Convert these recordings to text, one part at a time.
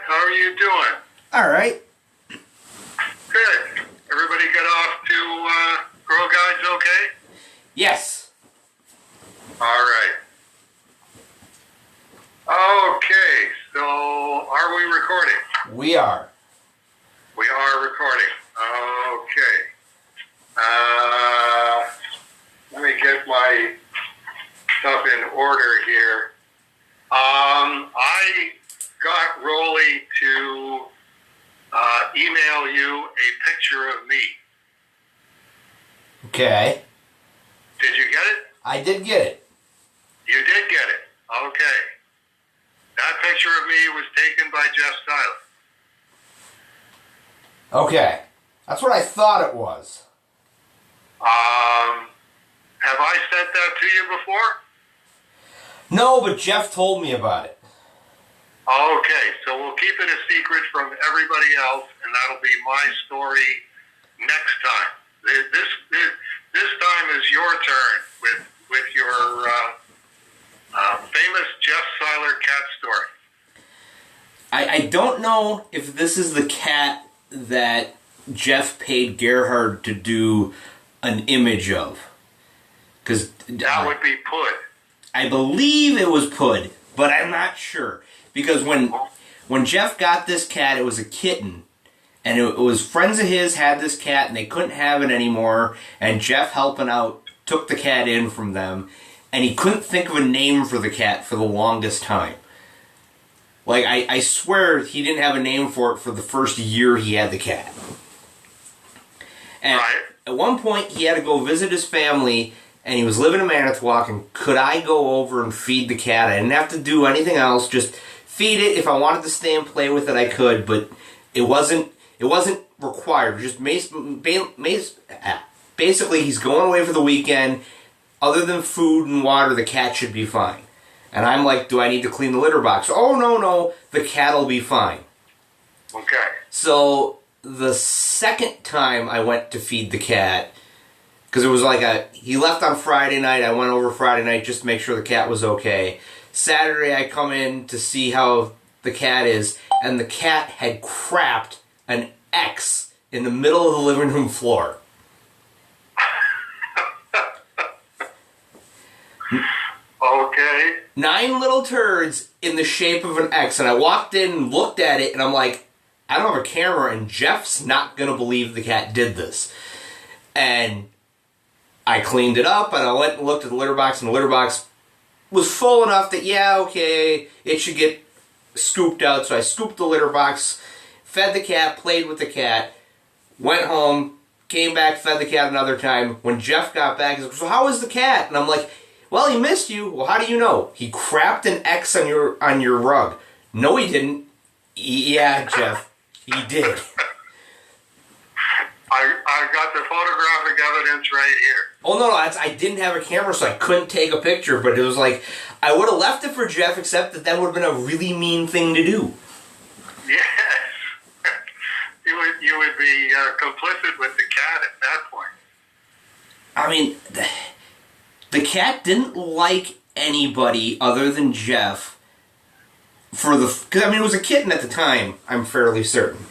How are you doing? All right. Good. Everybody got off to Girl Guides okay? Yes. All right. Okay, so are we recording? We are. We are recording. Okay. Let me get my stuff in order here. I got Rolly to email you a picture of me. Okay. Did you get it? I did get it. You did get it. Okay. That picture of me was taken by Jeff Seiler. Okay. That's what I thought it was. Have I sent that to you before? No, but Jeff told me about it. Okay, so we'll keep it a secret from everybody else, and that'll be my story next time. This time is your turn with your famous Jeff Seiler cat story. I don't know if this is the cat that Jeff paid Gerhard to do an image of. Because that would be Pud. I believe it was Pud, but I'm not sure. Because when Jeff got this cat, it was a kitten. And it was friends of his had this cat, and they couldn't have it anymore. And Jeff, helping out, took the cat in from them. And he couldn't think of a name for the cat for the longest time. Like, I swear he didn't have a name for it for the first year he had the cat. And at one point, he had to go visit his family, and he was living in Manitowoc, and could I go over and feed the cat? I didn't have to do anything else, just feed it. If I wanted to stay and play with it, I could, but it wasn't required. Just basically, he's going away for the weekend. Other than food and water, the cat should be fine. And I'm like, do I need to clean the litter box? Oh, no, the cat'll be fine. Okay. So the second time I went to feed the cat, because it was like he left on Friday night, I went over Friday night just to make sure the cat was okay. Saturday I come in to see how the cat is, and the cat had crapped an X in the middle of the living room floor. Okay. 9 little turds in the shape of an X, and I walked in and looked at it, and I'm like, I don't have a camera, and Jeff's not going to believe the cat did this. And I cleaned it up, and I went and looked at the litter box, and the litter box was full enough that, yeah, okay, it should get scooped out. So I scooped the litter box, fed the cat, played with the cat, went home, came back, fed the cat another time. When Jeff got back, he's like, so how was the cat? And I'm like, well, he missed you. Well, how do you know? He crapped an X on your rug. No, he didn't. Yeah, Jeff, he did. I got the photographic evidence right here. Oh, no, I didn't have a camera, so I couldn't take a picture, but it was like, I would have left it for Jeff, except that would have been a really mean thing to do. Yes. You would be complicit with the cat at that point. I mean, the cat didn't like anybody other than Jeff because, I mean, it was a kitten at the time, I'm fairly certain.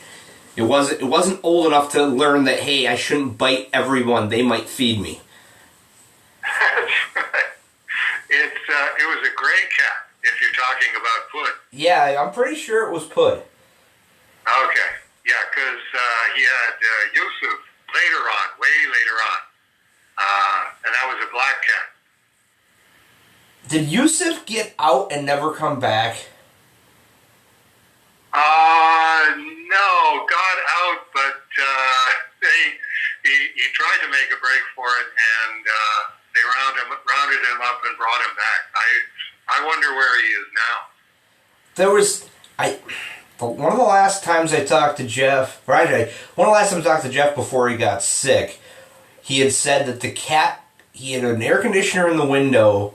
It wasn't old enough to learn that, hey, I shouldn't bite everyone, they might feed me. That's right. It was a gray cat, if you're talking about Pud. Yeah, I'm pretty sure it was Pud. Okay. Yeah, because he had Yusuf later on, way later on. And that was a black cat. Did Yusuf get out and never come back? No, got out, but he tried to make a break for it, and they rounded him up and brought him back. I wonder where he is now. One of the last times I talked to Jeff, one of the last times I talked to Jeff before he got sick, he had said that the cat, he had an air conditioner in the window,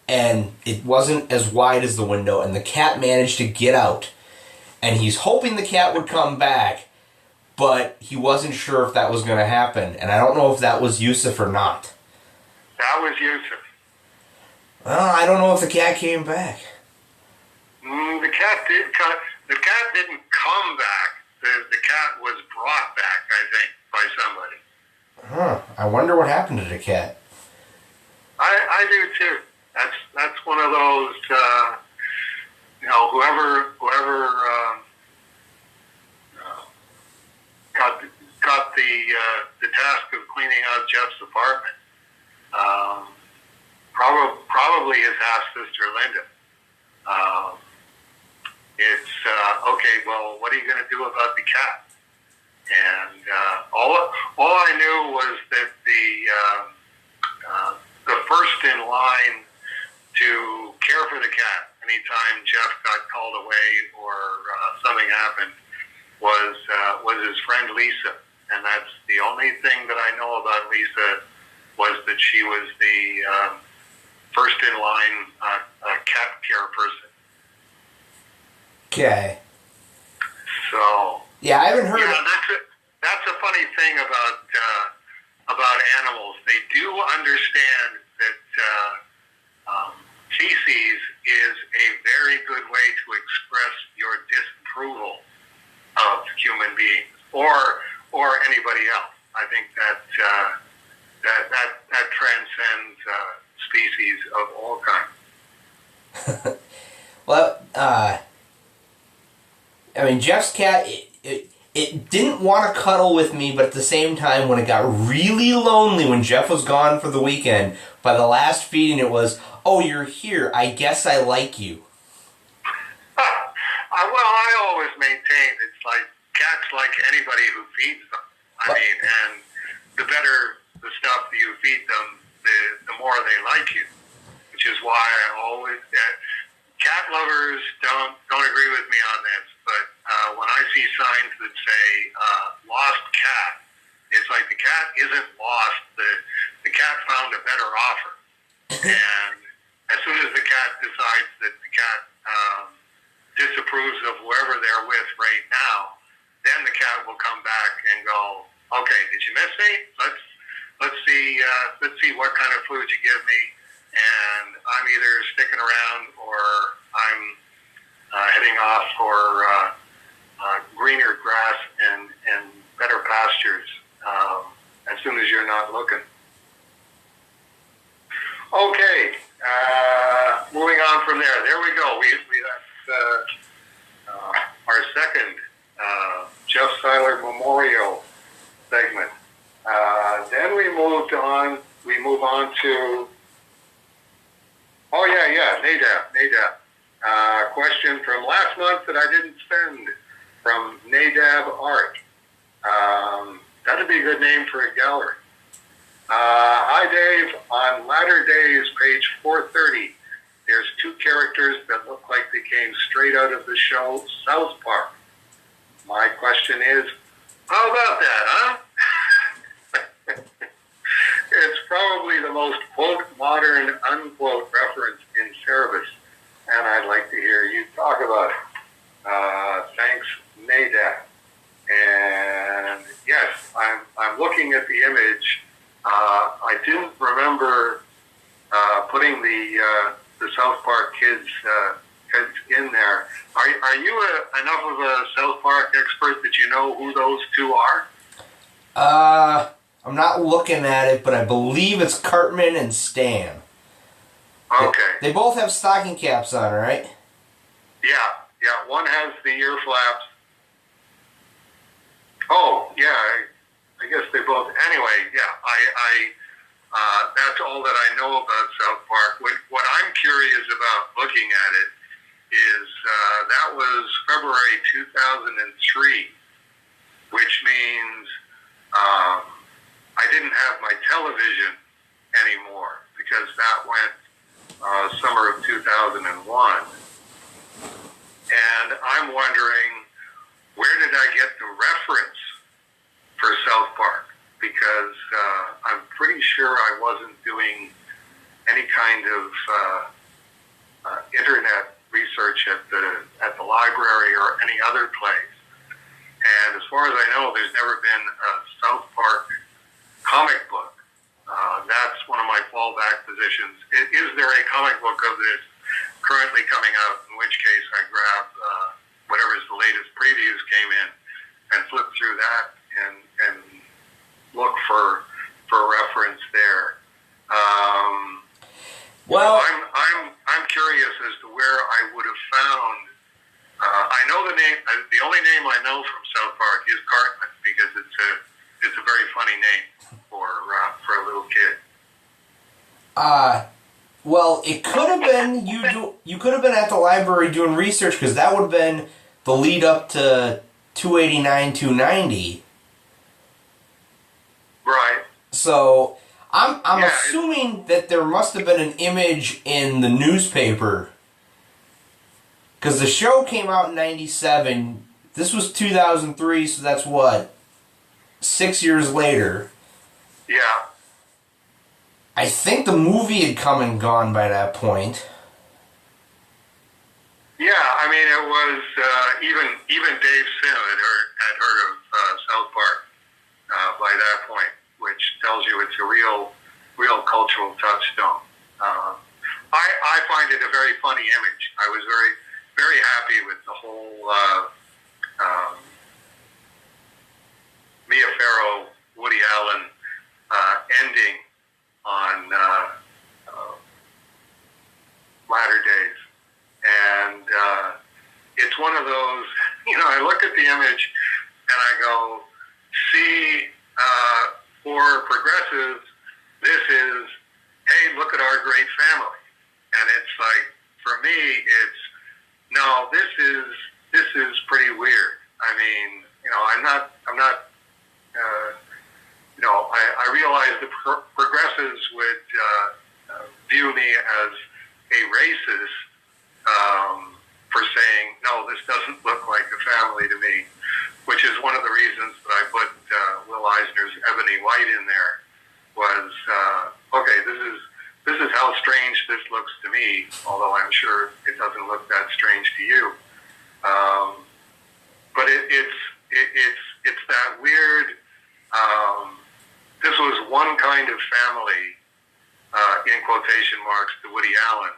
and it wasn't as wide as the window, and the cat managed to get out. And he's hoping the cat would come back, but he wasn't sure if that was going to happen. And I don't know if that was Yusuf or not. That was Yusuf. Well, I don't know if the cat came back. The cat didn't come back. The cat was brought back, I think, by somebody. Huh. I wonder what happened to the cat. I do too. That's one of those, whoever got the task of cleaning out Jeff's apartment, probably his half sister Linda. It's okay. Well, what are you going to do about the cat? And all I knew was that the first in line to care for the cat anytime Jeff got called away or something happened was his friend Lisa, and that's the only thing that I know about Lisa, was that she was the first in line cat care person. Okay. So yeah, I haven't heard. Yeah, that's a funny thing about animals. They do understand that feces is a very good way to express your disapproval of human beings or anybody else. I think that transcends species of all kinds. Well, I mean, Jeff's cat, it didn't want to cuddle with me, but at the same time, when it got really lonely when Jeff was gone for the weekend, by the last feeding it was, "Oh, you're here. I guess I like you." Well, I always maintain it's like cats like anybody who feeds them. I mean, and the better the stuff that you feed them, the more they like you. Which is why I always cat lovers don't agree with me on this, but when I see signs that say "lost cat," it's like the cat isn't lost. The cat found a better offer, and as soon as the cat decides that the cat disapproves of whoever they're with right now, then the cat will come back and go, "Okay, did you miss me? Let's see what kind of food you give me." And I'm either sticking around or I'm heading off for greener grass and better pastures as soon as you're not looking. Okay, moving on from there. There we go. That's our second Jeff Seiler Memorial segment. Then we move on to Nadab. Question from last month that I didn't send, from Nadab Art. That'd be a good name for a gallery. Hi Dave, on Latter Days, page 430, there's two characters that look like they came straight out of the show South Park. My question is, how about that, huh? It's probably the most, quote, modern, unquote, reference in Cerebus, and I'd like to hear you talk about it. Thanks, Nadab. And yes, I'm looking at the image. I didn't remember putting the South Park kids in there. Are you enough of a South Park expert that you know who those two are? I'm not looking at it, but I believe it's Cartman and Stan. Okay. They both have stocking caps on, right? Yeah. One has the ear flaps. Oh, yeah. I guess they both. Anyway, yeah. That's all that I know about South Park. What I'm curious about looking at it is that was February 2003, which means I didn't have my television anymore because that went summer of 2001. And I'm wondering, where did I get the reference for South Park? Because I'm pretty sure I wasn't doing any kind of internet research at the library or any other place. And as far as I know, there's never been a South Park comic book. That's one of my fallback positions. Is there a comic book of this currently coming out? In which case, I grab whatever's the latest previews name I know from South Park is Cartman because it's a very funny name for a little kid. Well, it could have been you could have been at the library doing research because that would have been the lead up to 289, 290. Right. So I'm assuming that there must have been an image in the newspaper because the show came out in 97. This was 2003, so that's what, 6 years later. Yeah. I think the movie had come and gone by that point. Yeah, I mean, it was even Dave Sim had heard of South Park by that point, which tells you it's a real cultural touchstone. I find it a very funny image. I was very happy with the whole Mia Farrow, Woody Allen ending on latter days. And it's one of those, I look at the image and I go, see, for progressives, this is, hey, look at our great family. And it's like, for me, it's, no, this is pretty weird. I mean, I'm not I realize the progressives would view me as a racist for saying, no, this doesn't look like a family to me, which is one of the reasons that I put Will Eisner's Ebony White in there, was, okay, this is how strange this looks to me, although I'm sure it doesn't look that strange to you. But it's that weird, this was one kind of family, in quotation marks, to Woody Allen,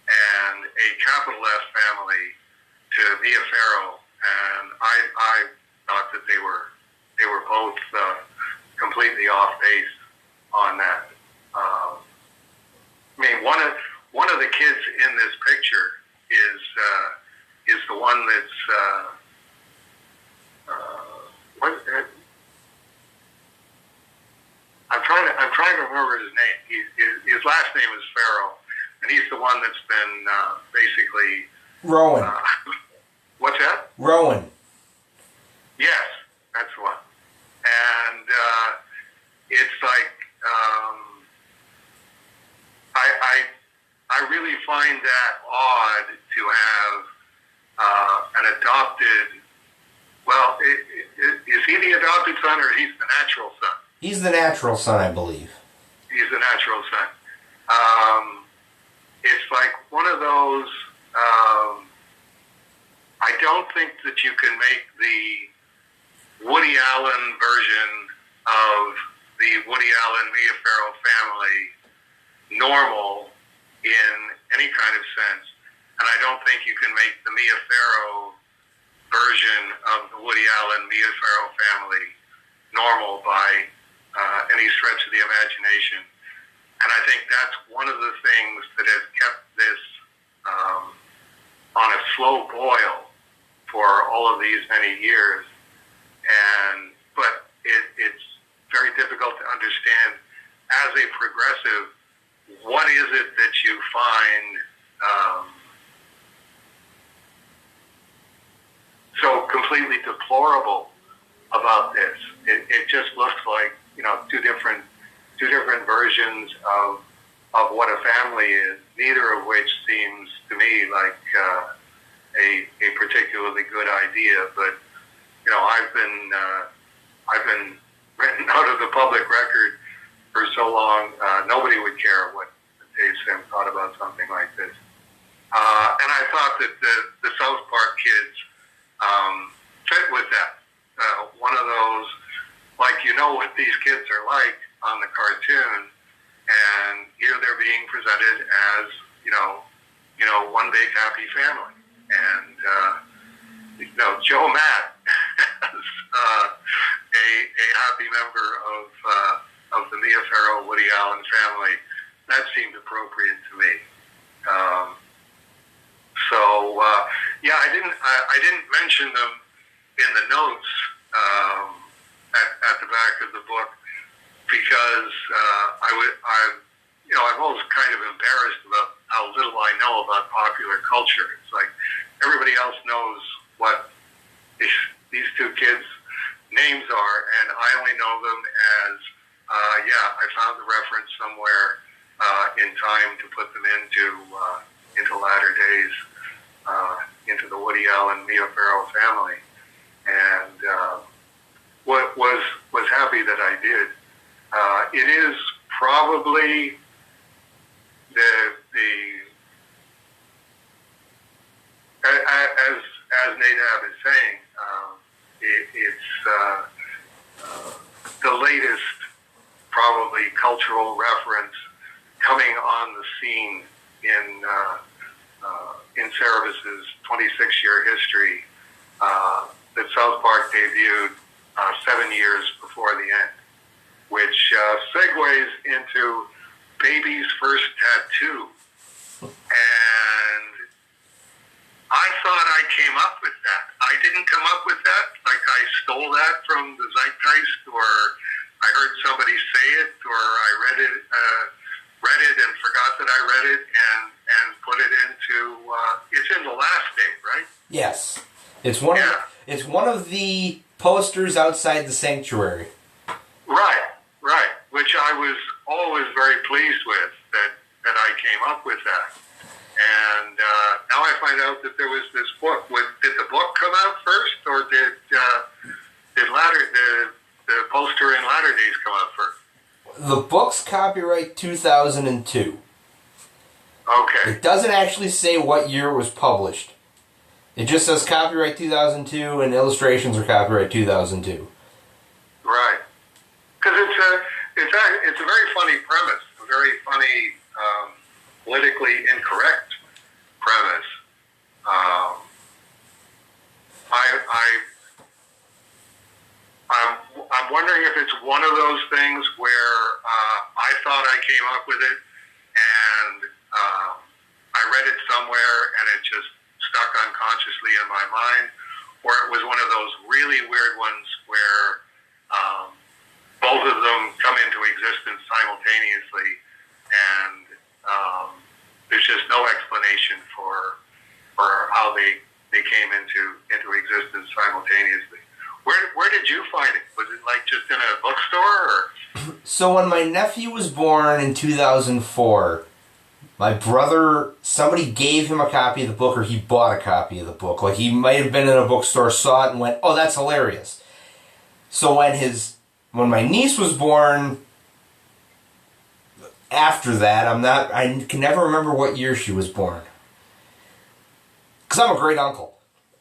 and a capital F family to Mia Farrow, and I thought that they were both completely off base on that. I mean, one of the kids in this picture is the one that's I'm trying to remember his name. His last name is Farrow, and he's the one that's been basically Rowan. What's that? Rowan. Yes, that's the one. And it's like I really find that odd to have an adopted. Well, is he the adopted son or he's the natural son? He's the natural son, I believe. He's the natural son. It's like one of those. I don't think that you can make the Woody Allen version of the Woody Allen Mia Farrow family normal in any kind of sense, and I don't think you can make the Mia Farrow version of the Woody Allen Mia Farrow family normal by any stretch of the imagination. And I think that's one of the things that has kept this on a slow boil for all of these many years. But it's very difficult to understand as a progressive, what is it that you find so completely deplorable about this? It just looks like two different versions of what a family is, neither of which seems to me like a particularly good idea. But I've been written out of the public record for so long. Nobody would care what Dave Sim thought about something like this. And I thought that the South Park kids fit with that. One of those, like, what these kids are like on the cartoon, and here they're being presented as, one big happy family. And, Joe Matt as a happy member of the Mia Farrow, Woody Allen family, that seemed appropriate to me. Yeah, I didn't mention them in the notes at the back of the book because I'm always kind of embarrassed about how little I know about popular culture. It's like everybody else knows what these two kids' names are, and I only know them as I found the reference somewhere in time to put them into latter days, into the Woody Allen Mia Farrow family, and was happy that I did. It is probably as Nadab is saying, it's the latest probably cultural reference coming on the scene in Cerebus's 26-year history that South Park debuted 7 years before the end, which segues into Baby's first tattoo. And I thought I came up with that. I didn't come up with that. Like I stole that from the zeitgeist, or I heard somebody say it, or I read it and forgot that I read it and put it into. It's in The Last Day, right? Yes, it's one. Yeah. It's one of the posters outside the sanctuary. Right. Which I was always very pleased with that I came up with that. And now I find out that there was this book. Did the book come out first, or did the poster in Latter Days come out first? The book's copyright 2002. Okay. It doesn't actually say what year it was published. It just says copyright 2002 and illustrations are copyright 2002. Right. Because it's a very funny premise, a very funny, politically incorrect premise. I'm wondering if it's one of those things where I thought I came up with it, and I read it somewhere, and it just stuck unconsciously in my mind, or it was one of those really weird ones where both of them come into existence simultaneously, and there's just no explanation for how they came into existence simultaneously. Where did you find it? Was it like just in a bookstore? Or? So when my nephew was born in 2004, my brother, somebody gave him a copy of the book, or he bought a copy of the book. Like, he might have been in a bookstore, saw it, and went, "Oh, that's hilarious." So when my niece was born, after that, I can never remember what year she was born. Because I'm a great uncle.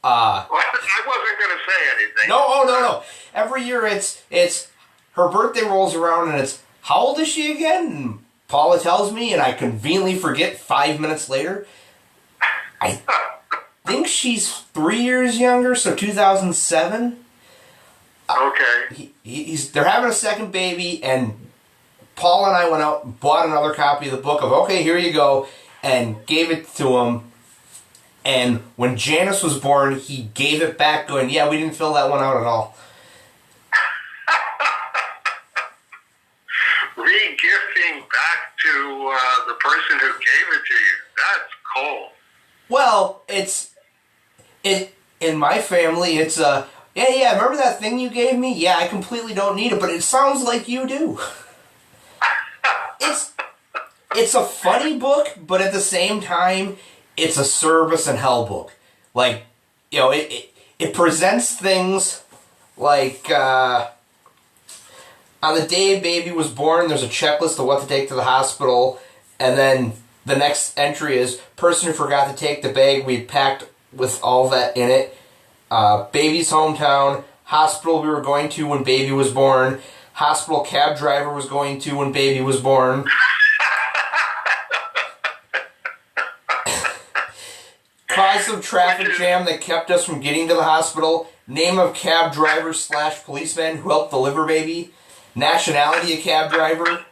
Well, I wasn't going to say anything. No. Every year it's her birthday rolls around and it's, how old is she again? And Paula tells me, and I conveniently forget 5 minutes later. I think she's 3 years younger, so 2007. Okay. They're having a second baby, and Paul and I went out and bought another copy of the book of, okay, here you go, and gave it to him. And when Janice was born, he gave it back going, yeah, we didn't fill that one out at all. Re-gifting back to the person who gave it to you. That's cold. Well, in my family, it's yeah, remember that thing you gave me? Yeah, I completely don't need it, but it sounds like you do. It's a funny book, but at the same time, it's a Cerebus and Hell book. Like, you know, it presents things like, on the day baby was born, there's a checklist of what to take to the hospital, and then the next entry is, person who forgot to take the bag we packed with all that in it, baby's hometown, hospital we were going to when baby was born, hospital cab driver was going to when baby was born. Cause of traffic jam that kept us from getting to the hospital. Name of cab driver / policeman who helped deliver baby. Nationality of cab driver.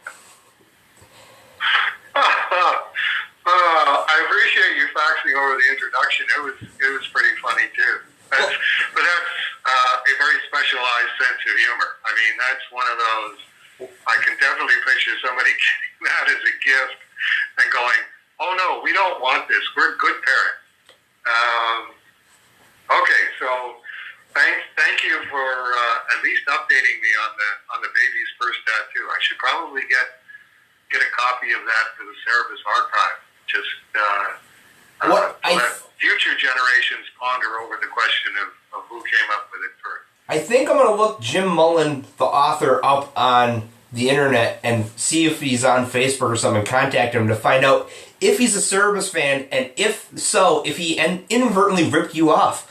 I appreciate you faxing over the introduction. It was pretty funny too. But that's a very specialized sense of humor. I mean, that's one of those. I can definitely picture somebody getting that as a gift and going, "Oh no, we don't want this. We're good parents." Okay, so thank you for at least updating me on the baby's first tattoo. I should probably get a copy of that for the Cerebus archive. Just let future generations ponder over the question of who came up with it first. I think I'm going to look Jim Mullen, the author, up on the internet and see if he's on Facebook or something, contact him to find out if he's a Cerebus fan, and if so, if he inadvertently ripped you off.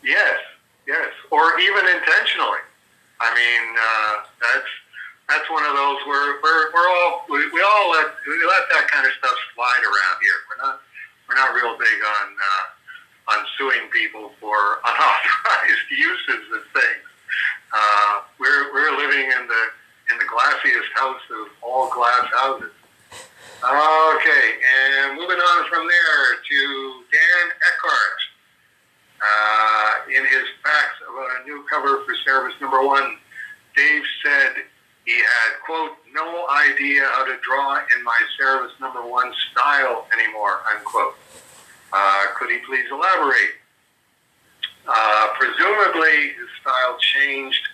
Yes, or even intentionally. I mean, that's one of those where we all let that kind of stuff slide around here. We're not real big on suing people for unauthorized uses of things. We're living in the glassiest house of all glass houses. Okay, and moving on from there to Dan Eckhart. In his facts about a new cover for Cerebus #1, Dave said he had, quote, no idea how to draw in my Cerebus #1 style anymore, unquote. Could he please elaborate? Presumably his style changed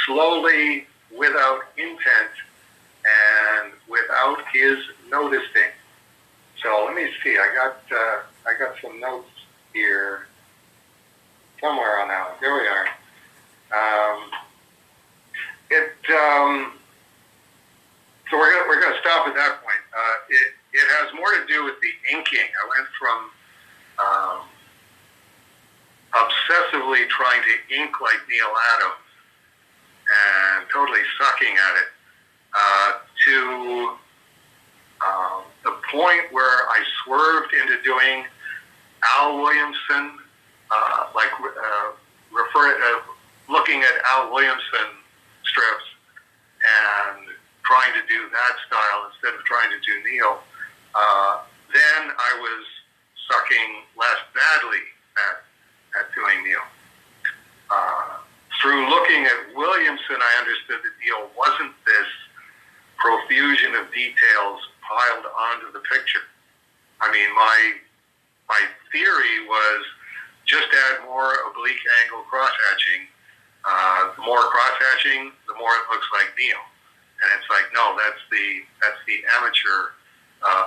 slowly, without intent, and without his noticing. So let me see. I got some notes here somewhere on that one. There we are. So we're gonna stop at that point. It has more to do with the inking. I went from obsessively trying to ink like Neil Adams and totally sucking at it to the point where I swerved into doing Al Williamson, looking at Al Williamson strips and trying to do that style instead of trying to do Neil. Then I was sucking less badly at doing Neil. Through looking at Williamson, I understood that Neil wasn't this profusion of details piled onto the picture. I mean, my theory was just add more oblique angle cross-hatching. The more cross-hatching, the more it looks like Neil. And it's like, no, that's the amateur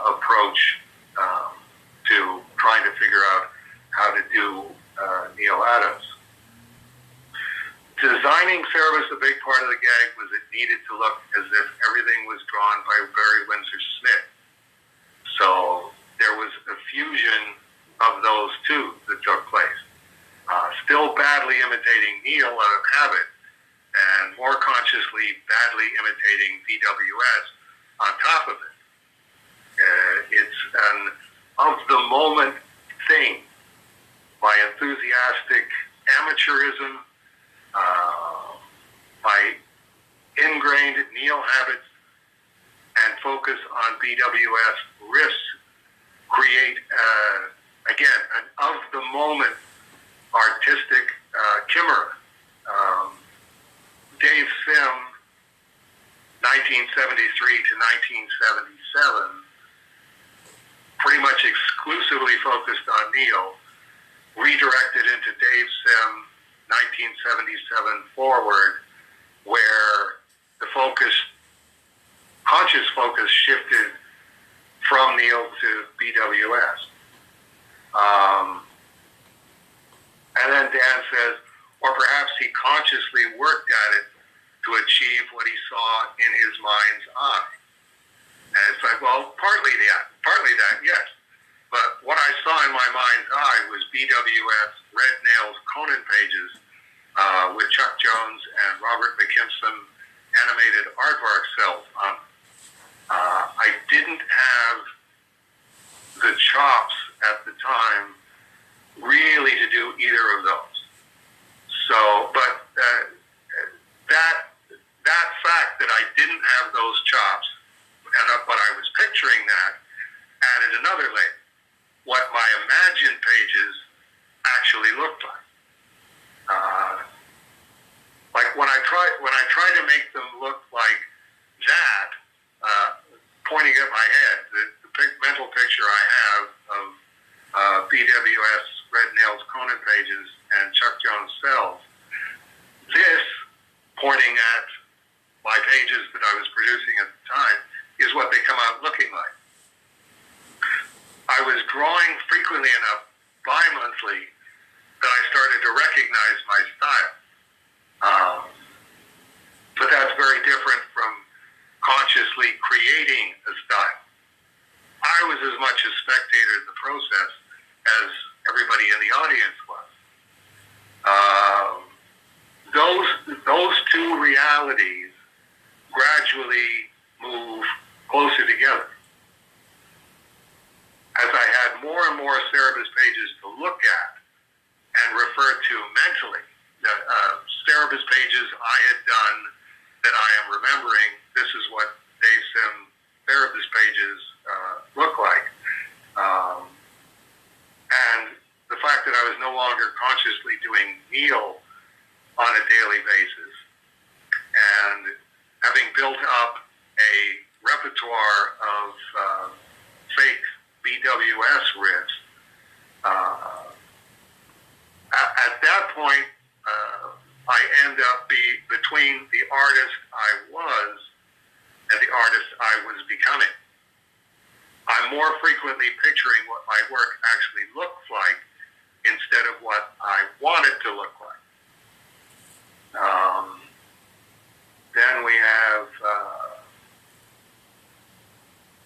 approach to trying to figure out how to do Neil Adams. Designing Cerebus, a big part of the gag was it needed to look as if everything was drawn by Barry Windsor Smith. So there was a fusion of those two that took place. Still badly imitating Neil out of habit, and more consciously badly imitating BWS on top of it. It's an of-the-moment thing. My enthusiastic amateurism, my ingrained Neil habits, and focus on BWS risks create, again, an of-the-moment artistic chimera. Dave Sim, 1973 to 1977, pretty much exclusively focused on Neil, redirected into Dave Sim, 1977 forward, where the conscious focus shifted from Neil to BWS. And then Dan says, or perhaps he consciously worked at it to achieve what he saw in his mind's eye. And it's like, well, partly that, yes. But what I saw in my mind's eye was BWS Red Nails Conan pages with Chuck Jones and Robert McKimson animated aardvark cells on them. I didn't have the chops at the time really to do either of those. So, but that fact that I didn't have those chops, but I was picturing that, added themselves. This, pointing at my pages that I was producing at the time, is what they come out looking like. I was drawing frequently enough bi-monthly that I started to recognize my style. But that's very different from consciously creating a style. I was as much a spectator of the process as everybody in the audience was. Those two realities gradually move closer together. As I had more and more Cerebus pages to look at and refer to mentally, Cerebus pages I had done that I am remembering, this is what Dave Sim Cerebus pages look like. And the fact that I was no longer consciously doing Neil on a daily basis, and having built up a repertoire of fake BWS riffs, at that point, I end up between the artist I was and the artist I was becoming. I'm more frequently picturing what my work actually looks like instead of what I want it to look like. Then we have,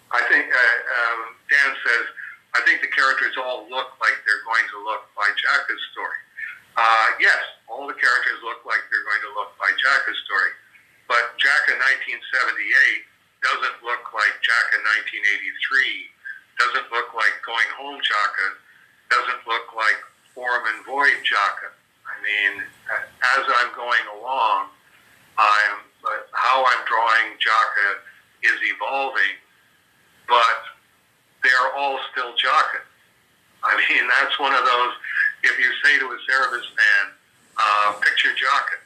I think, Dan says, I think the characters all look like they're going to look by Jacka's story. Yes, all the characters look like they're going to look by Jacka's story. But Jacka 1978 doesn't look like Jacka 1983, doesn't look like Going Home Jacka, doesn't look like Form and Void Jacka. I mean, as I'm going along, how I'm drawing Jacka is evolving, but they're all still Jacka. I mean, that's one of those, if you say to a Cerebus fan, picture Jacka,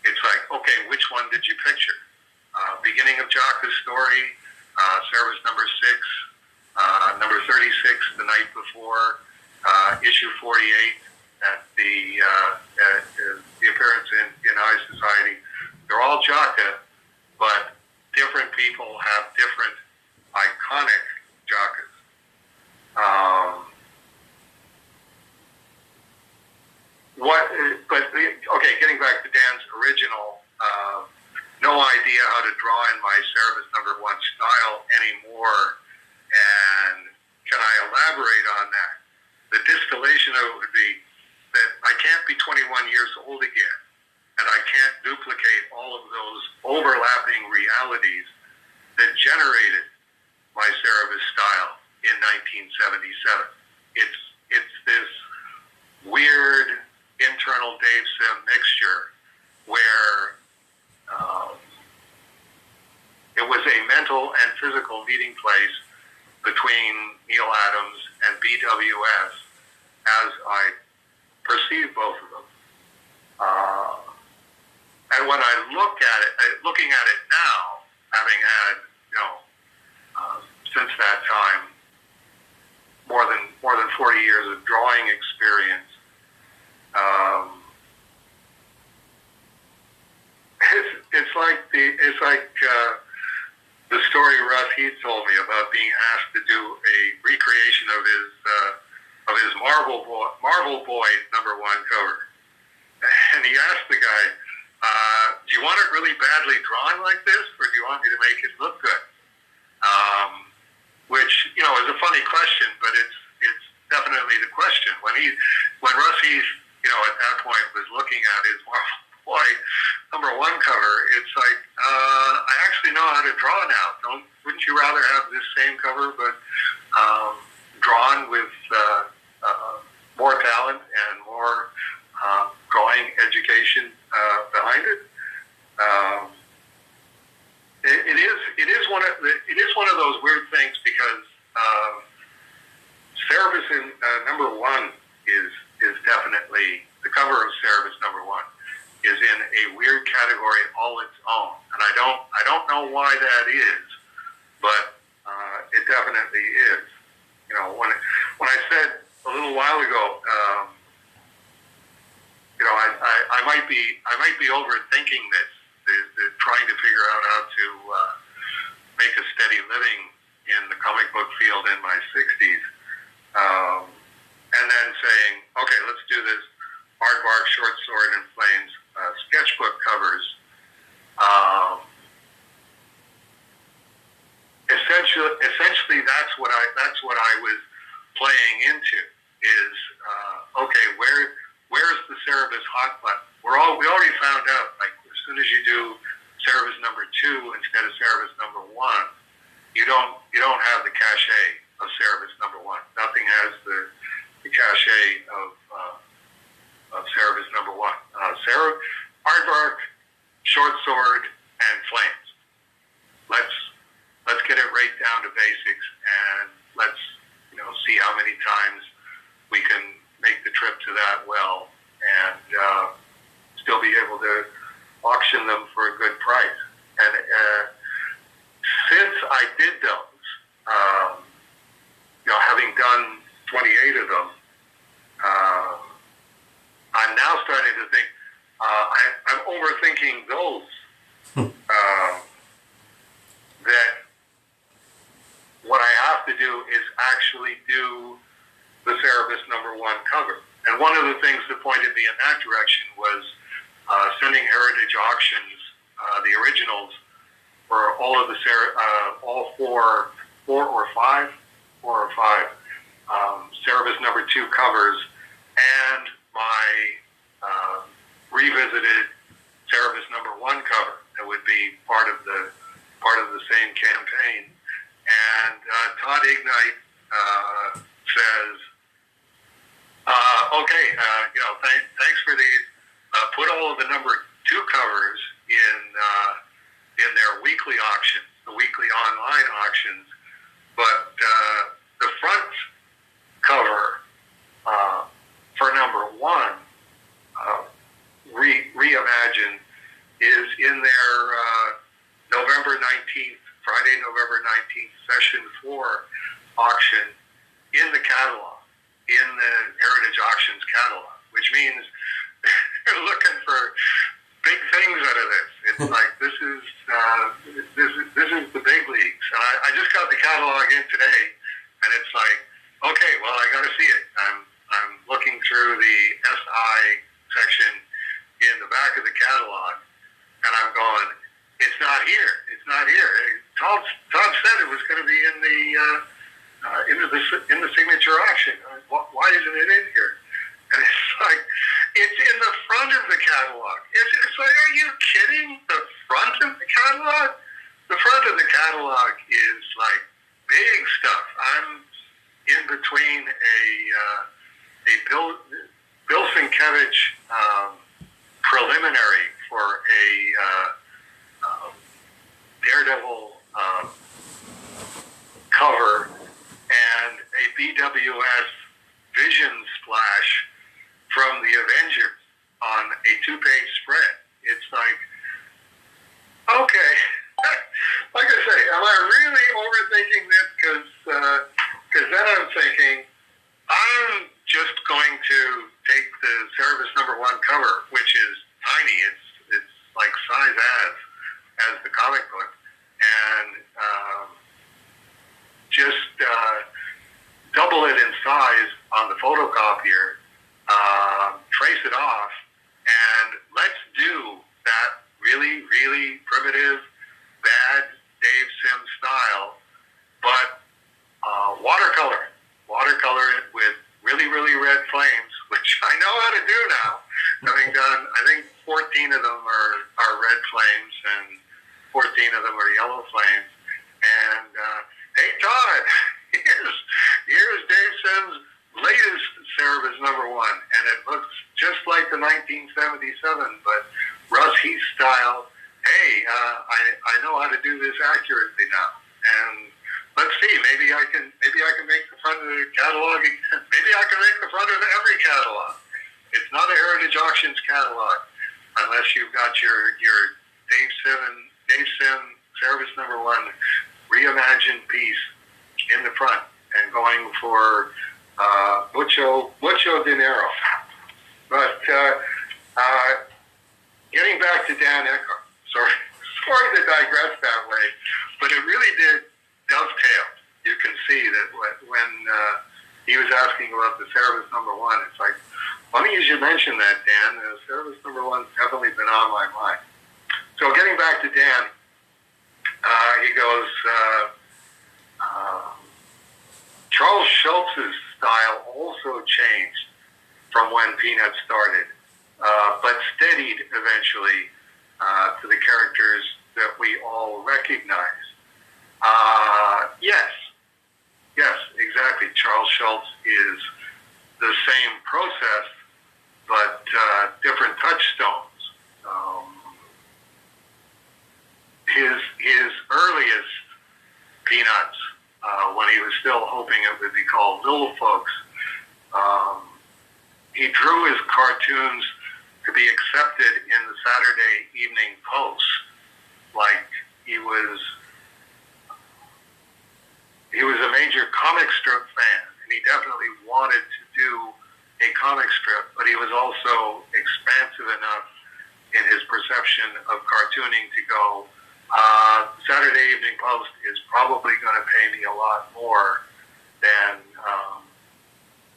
it's like, okay, which one did you picture? Beginning of Jacka's story, Cerebus number 6, number 36, the night before, issue 48, at the appearance in High Society. They're all Jacka, but different people have different iconic Jackas. Okay, getting back to Dan's original, no idea how to draw in my Cerebus number 1 style anymore, and can I elaborate on that? The distillation of it would be that I can't be 21 years old again, and I can't duplicate all of those overlapping realities that generated my Cerebus style in 1977. It's this weird internal Dave Sim mixture where it was a mental and physical meeting place between Neil Adams and BWS as I perceive both of them. And when I look at it, looking at it now, having had, since that time, more than 40 years of drawing experience, it's like the story Russ Heath told me about being asked to do a recreation of his Marvel Boy number 1 cover, and he asked the guy, "Do you want it really badly drawn like this, or do you want me to make it look good?" Which is a funny question, but it's definitely the question. When Russ Heath, at that point was looking at his Marvel Boy number 1 cover, it's like, I actually know how to draw now. Wouldn't you rather have this same cover, but drawn with more talent and more drawing education behind it? It is one of those weird things because Cerebus in number 1 is definitely the cover of Cerebus number 1 is in a weird category all its own, and I don't know why that is, but it definitely is. When I said a little while ago, might be overthinking this, trying to figure out how to make a steady living in the comic book field in my 60s, and then saying, okay, let's do this Aardvark, Short Sword, and Flames sketchbook covers. Essentially, that's what I was playing into. Is okay, where's the Cerebus hot button? We already found out, like, as soon as you do Cerebus number 2 instead of Cerebus number 1, you don't have the cachet of Cerebus number 1. Nothing has the cachet of Cerebus number 1. Aardvark, Short Sword, and Flames. Let's get it right down to basics, and let's see how many times we can make the trip to that well and still be able to auction them for a good price. And since I did those, having done 28 of them, I'm now starting to think I'm overthinking those. That what I have to do is actually do the Cerebus number 1 cover. And one of the things that pointed me in that direction was sending Heritage Auctions the originals for all of the all four or five Cerebus number 2 covers, and my revisited Cerebus number 1 cover that would be part of the same campaign. And Todd Ignite says, okay, thanks for these. Put all of the number 2 covers in their weekly auctions, the weekly online auctions. But the front cover for number 1, reimagined, is in their Friday, November 19th, session 4 auction in the catalog, in the Heritage Auctions catalog, which means they're looking for big things out of this. It's like, this is the big leagues. And I just got the catalog in today, and it's like, okay, well, I got to see it. I'm looking through the SI section in the back of the catalog, and I'm going, it's not here. It's not here. Todd said it was going to be in the signature auction. Why isn't it in here? And it's like, it's in the front of the catalog. It's like, are you kidding? The front of the catalog? The front of the catalog is like big stuff. I'm in between a Bill Sienkiewicz preliminary for a Daredevil cover and a BWS Vision splash from the Avengers on a 2-page spread. It's like, okay, like I say, am I really overthinking this? Because then I'm thinking, I'm just going to take the Cerebus number 1 cover, which is tiny. It's like size as the comic book, and just double it in size on the photocopier, trace it off, and let's do that really, really primitive, bad Dave Sim style, but watercolor it with really, really red flames, which I know how to do now. Having done, I think 14 of them are red flames, and 14 of them are yellow flames. And hey, Todd, here's Dave Sim's latest Cerebus number 1, and it looks just like the 1977, but Russ Heath style. Hey, I know how to do this accurately now, and let's see. Maybe I can make the front of the catalog again. Maybe I can make the front of every catalog. It's not a Heritage Auctions catalog unless you've got your Dave Sim Cerebus number 1 reimagined piece in the front and going for mucho dinero. But sorry to digress that way, but it really did dovetail. You can see that when he was asking about the Cerebus #1, it's like, funny you should mention that, Dan. Cerebus #1's definitely been on my mind. So getting back to Dan, he goes, Charles Schultz's style also changed from when Peanuts started, but steadied eventually to the characters that we all recognize. Yes, exactly. Charles Schultz is the same process, but different touchstones. His earliest Peanuts, when he was still hoping it would be called Little Folks, he drew his cartoons to be accepted in the Saturday Evening Post, like he was a major comic strip fan, and he definitely wanted to do a comic strip, but he was also expansive enough in his perception of cartooning to go, Saturday Evening Post is probably going to pay me a lot more than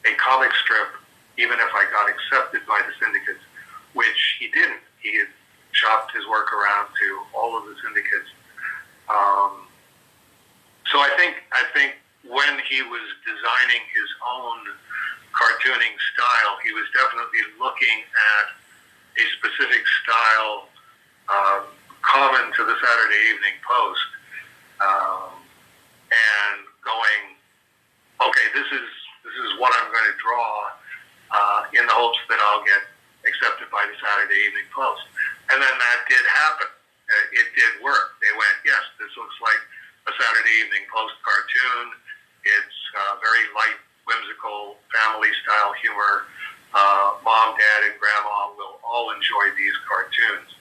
a comic strip, even if I got accepted by the syndicates, which he didn't. He had shopped his work around to all of the syndicates. So I think when he was designing his own cartooning style, he was definitely looking at a specific style common to the Saturday Evening Post, and going, okay, this is what I'm going to draw in the hopes that I'll get accepted by the Saturday Evening Post. And then that did happen. It did work. They went, yes, this looks like a Saturday Evening Post cartoon. It's very light, whimsical, family-style humor. Mom, Dad, and Grandma will all enjoy these cartoons.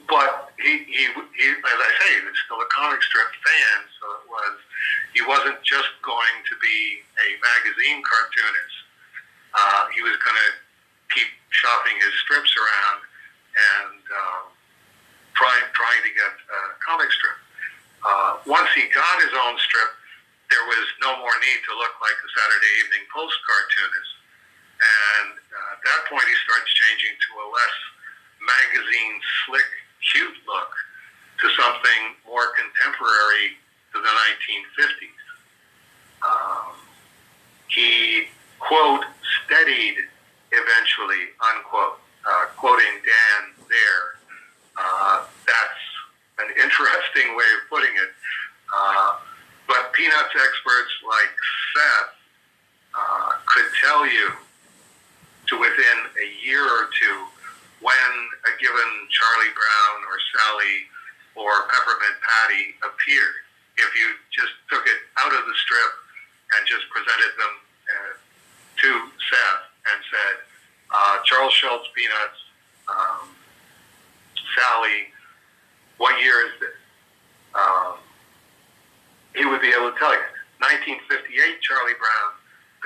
But he, as I say, he was still a comic strip fan, so he wasn't just going to be a magazine cartoonist. He was going to keep shopping his strips around and trying to get a comic strip. Once he got his own strip, there was no more need to look like the Saturday Evening Post cartoonist. And at that point, he starts changing to a less magazine, slick, cute look to something more contemporary to the 1950s. He, quote, steadied eventually, unquote, quoting Dan there. That's an interesting way of putting it. But Peanuts experts like Seth could tell you to within a year or two when a given Charlie Brown or Sally or Peppermint Patty appeared. If you just took it out of the strip and just presented them to Seth and said, Charles Schultz Peanuts, Sally, what year is this? He would be able to tell you. 1958 Charlie Brown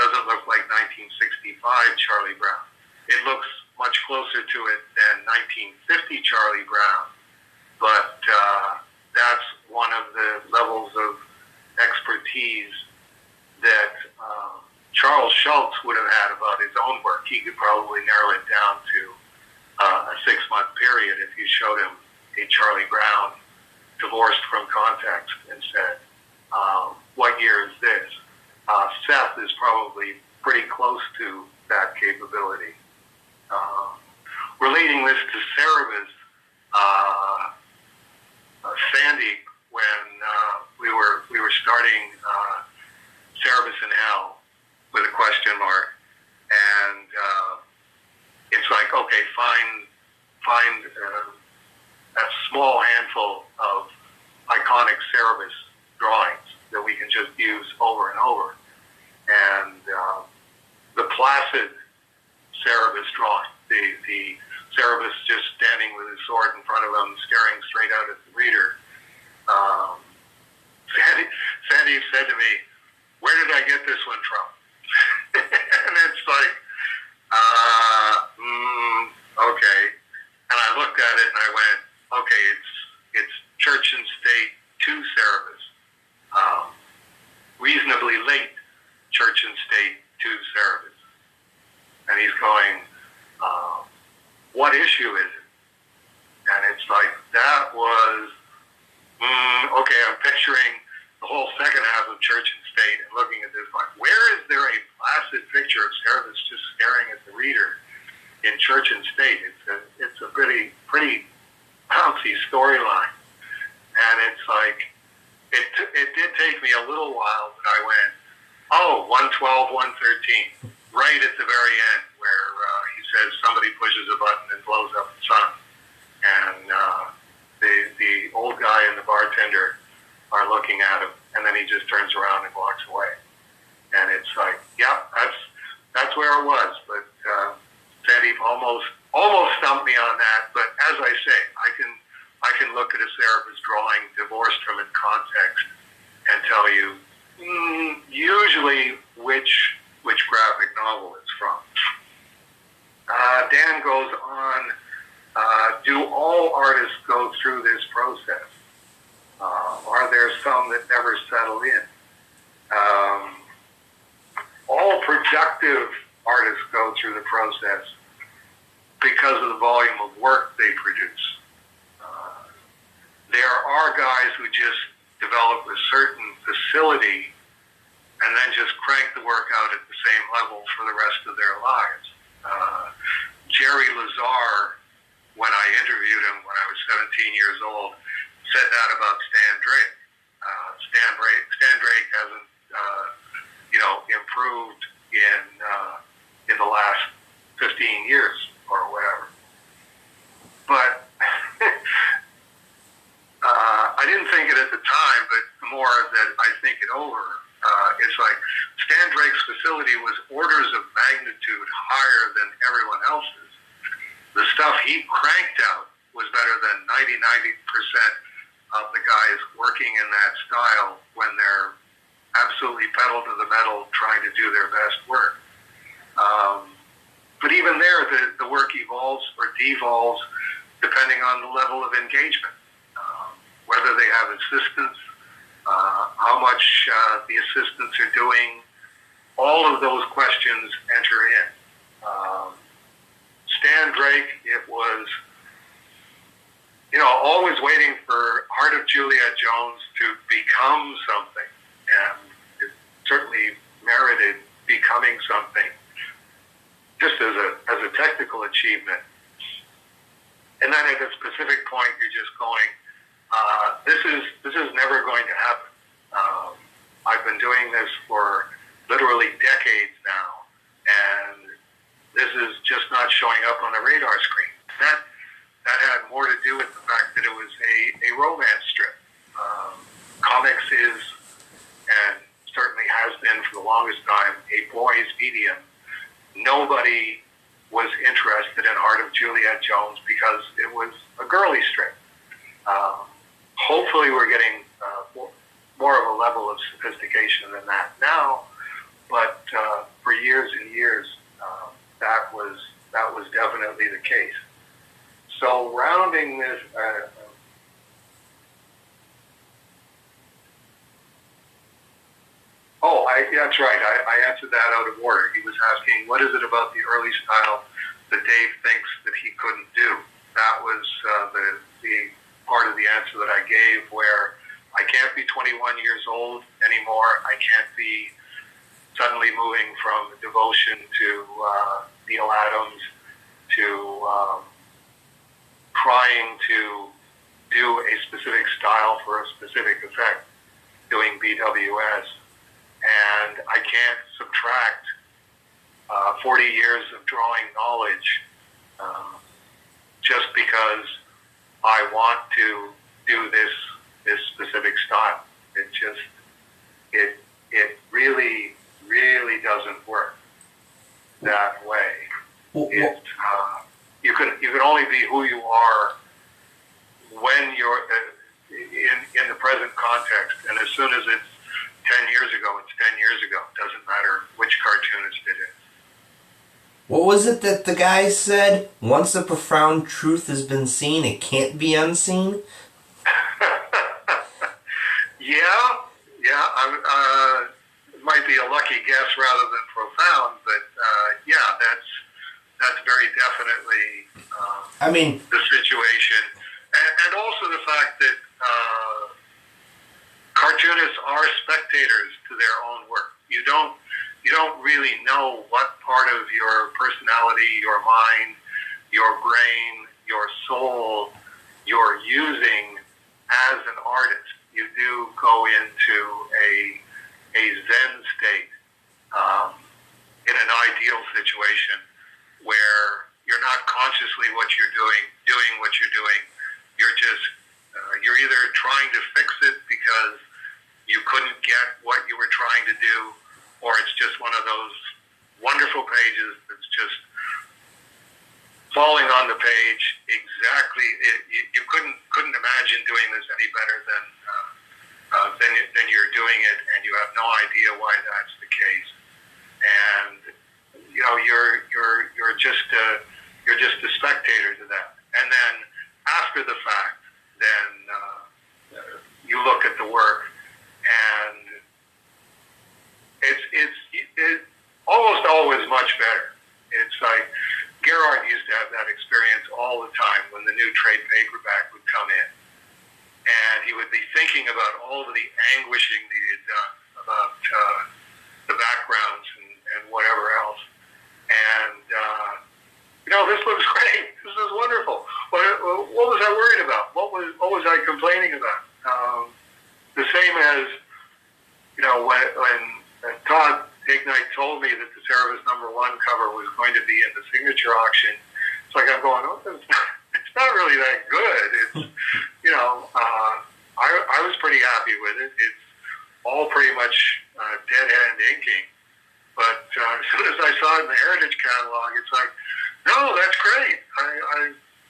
doesn't look like 1965 Charlie Brown. It looks much closer to it than 1950 Charlie Brown, but that's one of the levels of expertise that Charles Schultz would have had about his own work. He could probably narrow it down to a 6-month period if you showed him a Charlie Brown divorced from context and said, what year is this? Seth is probably pretty close to that capability. Relating this to Cerebus, Sandy, when we were starting Cerebus in Hell with a question mark, and it's like, okay, find a small handful of iconic Cerebus drawings that we can just use over and over, and the placid Cerebus drawing, the Cerebus just standing with his sword in front of him, staring straight out at the reader. Sandy said to me, "Where did I get this one from?" And it's like, okay. And I looked at okay, it's Church and State to Cerebus. Reasonably late Church and State to Cerebus. And he's going, what issue is it? And it's like, that was, okay, I'm picturing the whole second half of Church and State and looking at this like, where is there a placid picture of Cerebus just staring at the reader in Church and State? It's a pretty bouncy storyline. And it's like, it did take me a little while, but I went, 112, 113, right at the very end where he says somebody pushes a button and blows up the sun. And the old guy and the bartender are looking at him, and then he just turns around and walks away. And it's like, yeah, that's where it was. But Sandeep almost stumped me on that. But as I say, I can look at a Cerebus drawing divorced from its context and tell you usually which graphic novel it's from. Dan goes on, do all artists go through this process? Are there some that never settle in? All productive artists go through the process because of the volume of work they produce. There are guys who just develop a certain facility and then just crank the work out at the same level for the rest of their lives. Jerry Lazar, when I interviewed him when I was 17 years old, said that about Stan Drake. Stan Drake hasn't, improved in the last 15 years or whatever. But I didn't think it at the time, but the more that I think it over, it's like Stan Drake's facility was orders of magnitude higher than everyone else's. The stuff he cranked out was better than 90% of the guys working in that style when they're absolutely pedal to the metal trying to do their best work. But even there, the work evolves or devolves depending on the level of engagement. Whether they have assistants, how much the assistants are doing, all of those questions enter in. Stan Drake, it was, always waiting for Heart of Juliet Jones to become something, and it certainly merited becoming something, just as a technical achievement. And then at a specific point, you're just going, this is never going to happen. I've been doing this for literally decades now, and this is just not showing up on the radar screen. That had more to do with the fact that it was a romance strip. Comics is, and certainly has been for the longest time, a boys' medium. Nobody was interested in Heart of Juliet Jones because it was a girly strip. Hopefully we're getting more of a level of sophistication than that now, but for years and years, that was definitely the case. So rounding this, that's right. I answered that out of order. He was asking, what is it about the early style that Dave thinks that he couldn't do? That was the part of the answer that I gave, where I can't be 21 years old anymore. I can't be suddenly moving from Devotion to Neil Adams to trying to do a specific style for a specific effect, doing BWS. And I can't subtract 40 years of drawing knowledge just because I want to do this specific style. It really doesn't work that way. You can only be who you are when you're in the present context, and as soon as it's 10 years ago, it's 10 years ago. It doesn't matter which cartoonist it is. What was it that the guy said? Once a profound truth has been seen, it can't be unseen? Yeah. It might be a lucky guess rather than profound, but yeah, that's very definitely the situation, and also the fact that cartoonists are spectators to their own work. You don't really know what part of your personality, your mind, your brain, your soul you're using as an artist. You do go into a Zen state in an ideal situation where you're not consciously what you're doing what you're doing. You're just you're either trying to fix it because you couldn't get what you were trying to do, or it's just one of those wonderful pages that's just falling on the page exactly. You couldn't imagine doing this any better than you're doing it, and you have no idea why that's the case. And you know you're just a spectator to that. And then after the fact, then you look at the work, and it's almost always much better. It's like Gerard used to have that experience all the time when the new trade paperback would come in, and he would be thinking about all of the anguishing that he had done about the backgrounds and whatever else. And this looks great. This is wonderful. What was I worried about? What was I complaining about? The same as when Todd Ignite told me that the Cerebus #1 cover was going to be in the signature auction. It's like I'm going, it's not really that good. It's I was pretty happy with it. It's all pretty much dead hand inking. But as soon as I saw it in the Heritage catalog, it's like, no, that's great.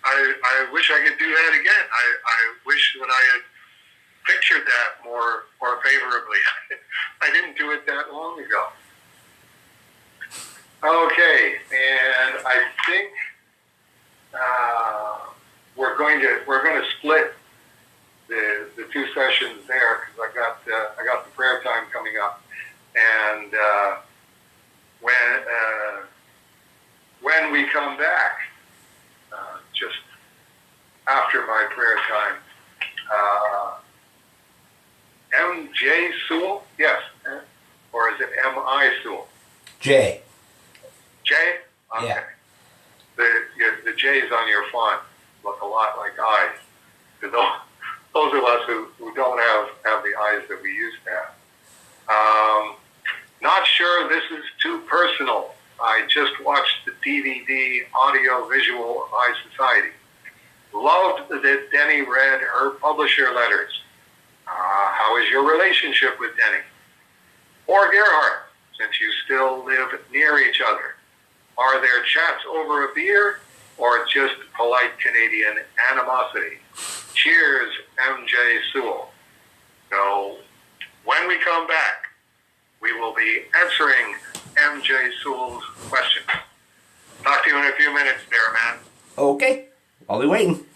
I wish I could do that again. I wish that I had pictured that more favorably. I didn't do it that long ago. Okay, and I think we're going to split the two sessions there, because I got the prayer time coming up, and when we come back, just after my prayer time, M.J. Sewell? Yes. Or is it M.I. Sewell? J. J? Okay. Yeah. The J's on your font look a lot like I's. Those of us who don't have the eyes that we used to have. Not sure this is too personal. I just watched the DVD audio visual of High Society. Loved that Denny read her publisher letters. How is your relationship with Denny? Or Gerhard, since you still live near each other? Are there chats over a beer, or just polite Canadian animosity? Cheers, M.J. Sewell. So, when we come back, we will be answering M.J. Sewell's questions. Talk to you in a few minutes there, man. Okay. I'll be waiting.